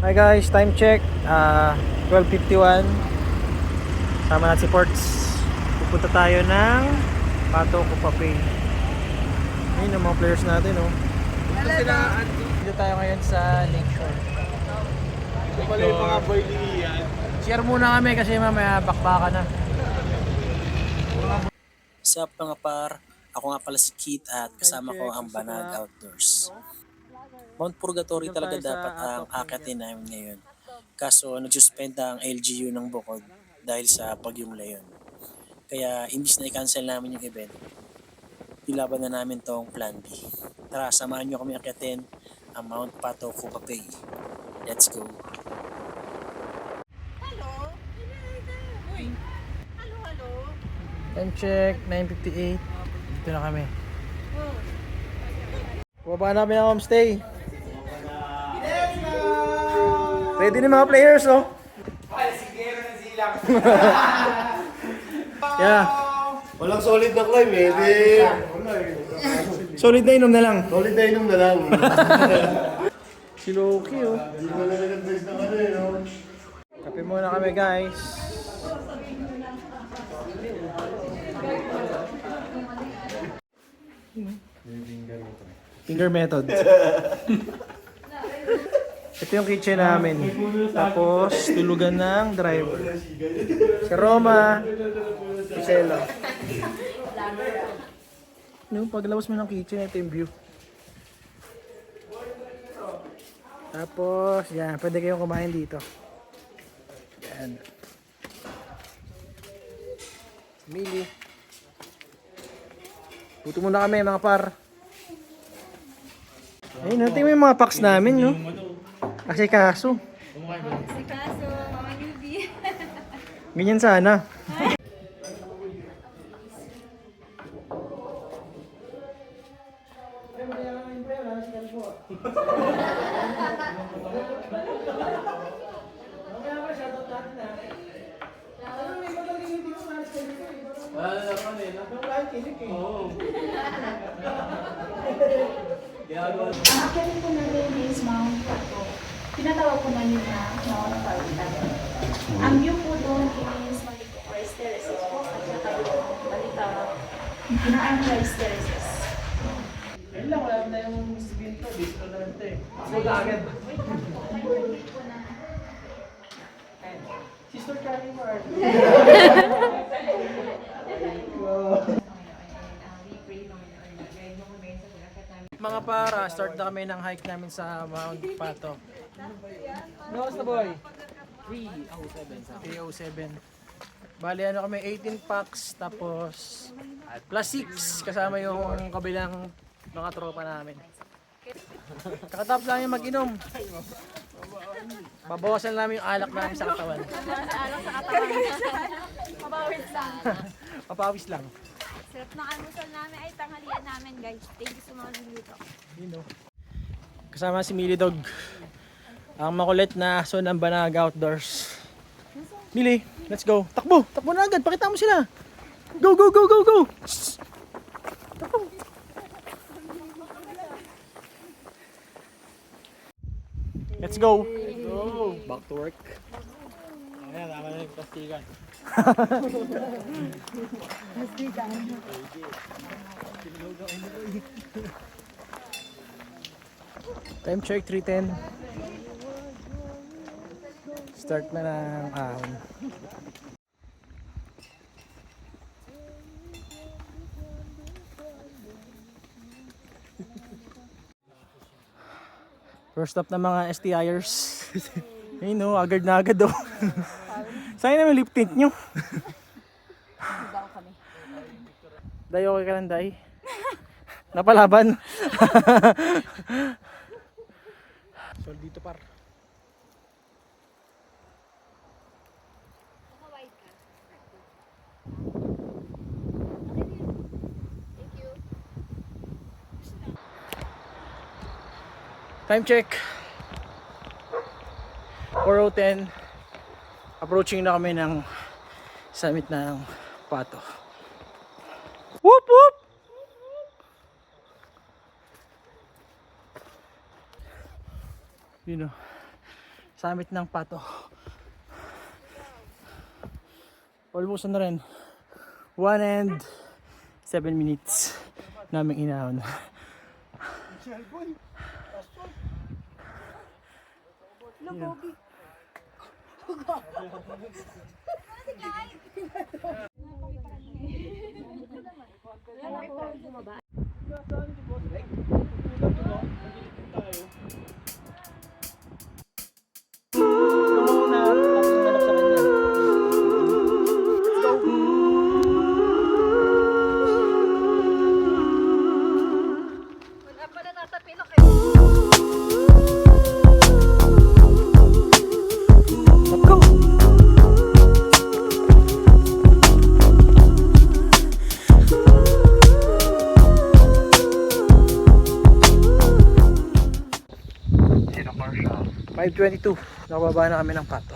Hi guys, time check 12:51. Sama natin si Ports. Pupunta tayo ng Pato Cupapay. Ayun ang mga players natin, oh. Dito tayo ngayon sa Lakeshore. Ito pala yung mga boy ni Ian. Share muna kami kasi mamaya bakbaka na. Sa mga par, ako nga pala si Keith at kasama ko ang Banag Outdoors. Mount Purgatory talaga dapat ang akitin namin ngayon. Kaso nagsuspenda ang LGU ng Bukod dahil sa Bagyong Leon. Kaya imbis na i-cancel namin yung event, nilaban na namin tong Plan B. Tara, samahan nyo kami akitin ang Mount Pato Cupapay. Let's go! Time check 9:58. Dito na kami. Baba namin ang homestay. Ready na mga players, oh. Yeah. Walang solid na climb eh. Solid na inom na lang. Solid na inom na lang. Si Loki, oh. Hindi mo na nag-advise na ano eh, no? Kape muna kami, guys. Finger method. Ito yung kitchen namin. Tapos, tulugan ng driver. Si Roma. Si Celo. Yung paglabas mo ng kitchen, ito yung view. Tapos, yan. Pwede kayong kumain dito. Yan. Mili. Buto muna kami mga par. Ayun, natin mo yung mga packs namin, no? Kasi kaso. Mga newbie. Ganyan sana. Ang akyatin po natin is Mount Pato. Tinatawag po namin na Mount Pato. Ang view po doon is Malito Rice Terraces po at saka yung Malita Ginaan Rice Terraces. Ayun lang, wala na yung sabihin to. Dito na lang ito eh. Sige agad. Sister Kari mo. Mga para, start na kami ng hike namin sa Mount Pato. No, basta boy? 307. Bali ano kami, 18 packs, tapos plus 6 kasama yung kabilang mga tropa namin. Kakatapos lang yung mag-inom. Babawasan namin yung alak namin sa katawan. Alak sa katawan. Mabawit lang. Papawis lang. Sarap ng almusal namin ay tanghalian namin guys. Thank you sa mga dito. You know. Kasama si Mili Dog. Ang makulit na aso ng Banag Outdoors. Mili, let's go. Takbo! Takbo na agad. Pakita mo sila. Go, go, go, go, go! Shhh. Takbo. Let's go. Back to work. Ayan, tama na yung plastikan. Time check 3:10. Start na ng ahon. First stop ng mga STIers. Ayun no, agad na agad oh. Saan naman lip tint nyo? Day, okay ka lang, Day? Napalaban. So, dito par. Time check 4:10. Approaching na kami ng summit ng Pato. Whoop whoop! You know, summit ng Pato. Almost na rin. 1 and 7 minutes naming inahon. Let's go! 5:22, nakababa na kami ng Pato.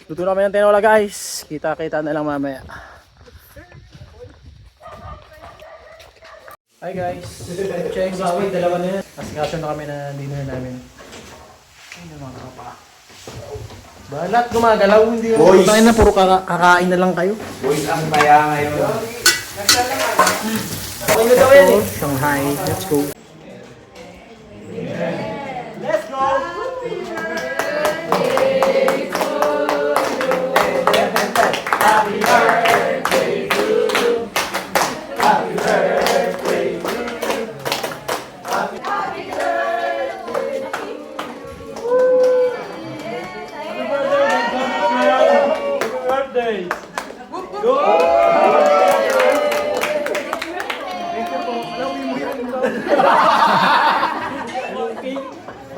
Luto na kami ng tinola guys. Kita-kita na lang mamaya. Hi guys. Check this way, dalawa na yan. Asikaso na kami na dinner namin. Ayun yung mga kapa. Balat gumagalaw, hindi yung Boys. na puro kakain na lang kayo. Boys, ang taya ngayon. Okay na daw yan eh. Shanghai, let's go.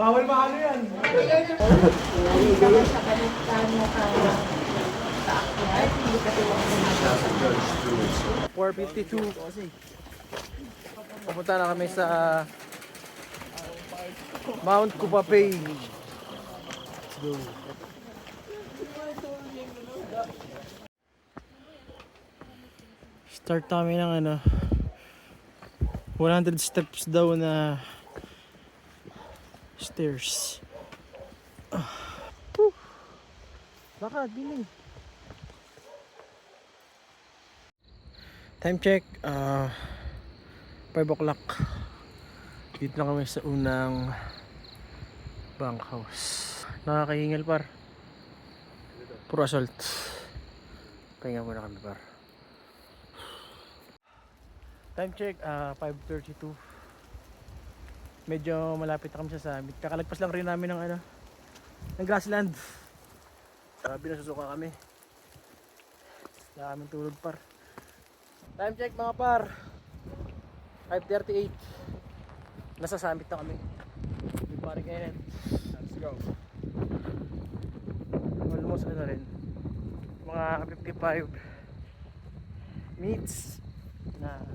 Bawal maano yan. 4:52. Pupunta na kami sa Mount Kupapay. Let's go. Start kami ng 100 steps daw na stairs. Baka dilim. Time check, 5 o'clock. Dito na kami sa unang bunkhouse. Nakakahingal par. Puro assault. Pahinga muna kami par. Time check, 5:32. Medyo malapit na kami sa summit. Kakalagpas lang rin namin ng ng grassland. Sabi na susuka kami. Wala kaming tulog par. Time check mga par. 5:38. Nasa summit na kami. Yung paring Kenneth. Let's go. Almost rin. Mga 55 minutes na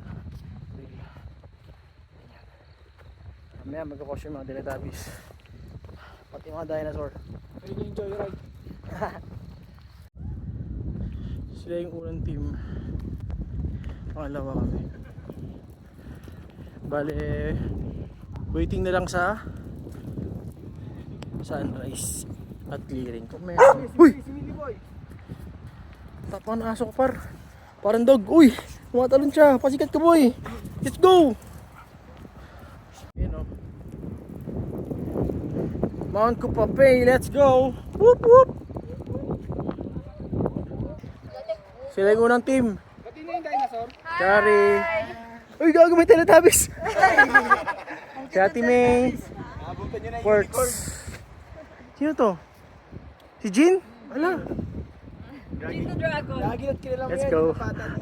trail. Mamaya magkakos yung mga Teletubbies. Pati mga dinosaur. Enjoy ride. Sila yung unang team. Pangalawa kami. Bale, waiting na lang sa sunrise at clearing. Kung may uy! Tapang ng aso ko par. Parang dog. Uy! Tumatalon siya. Pasikat ka boy. Let's go! You know. Mount Kupapay. Let's go! Whoop whoop! Sila yung unang team. Pati na yung dinosaur. Chari. Uy, gago may Teletubbies. Si Ate May. Abutan nyo na yung Quartz. Sino to? Si Jean? Wala. Lagi at kilala mo Let's yan, go. yung bata na.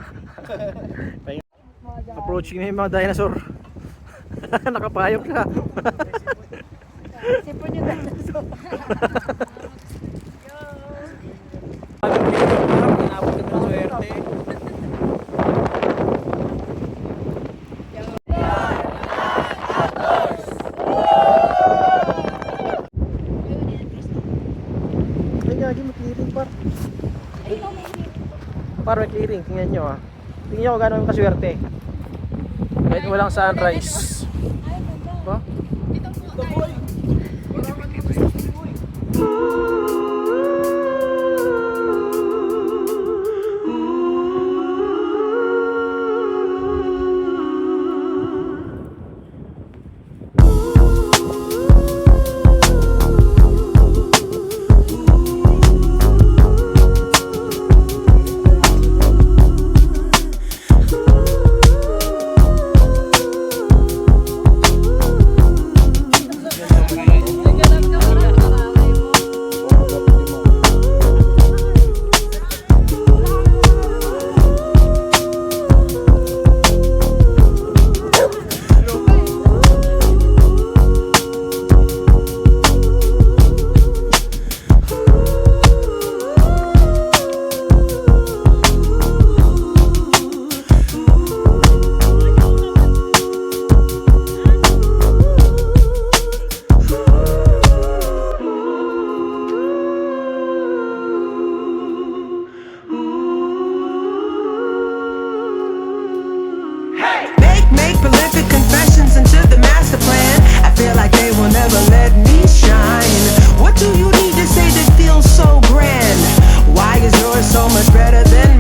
Approaching na yung mga dinosaur. Nakapayok siya. Sipon yung dinosaur. Inabot ka ng swerte. Ay, gagi, may clearing par. Par, may clearing. Tingnan nyo ah. Tingnan nyo kung gano'n yung kaswerte. Kahit walang sunrise. Ba? so much better than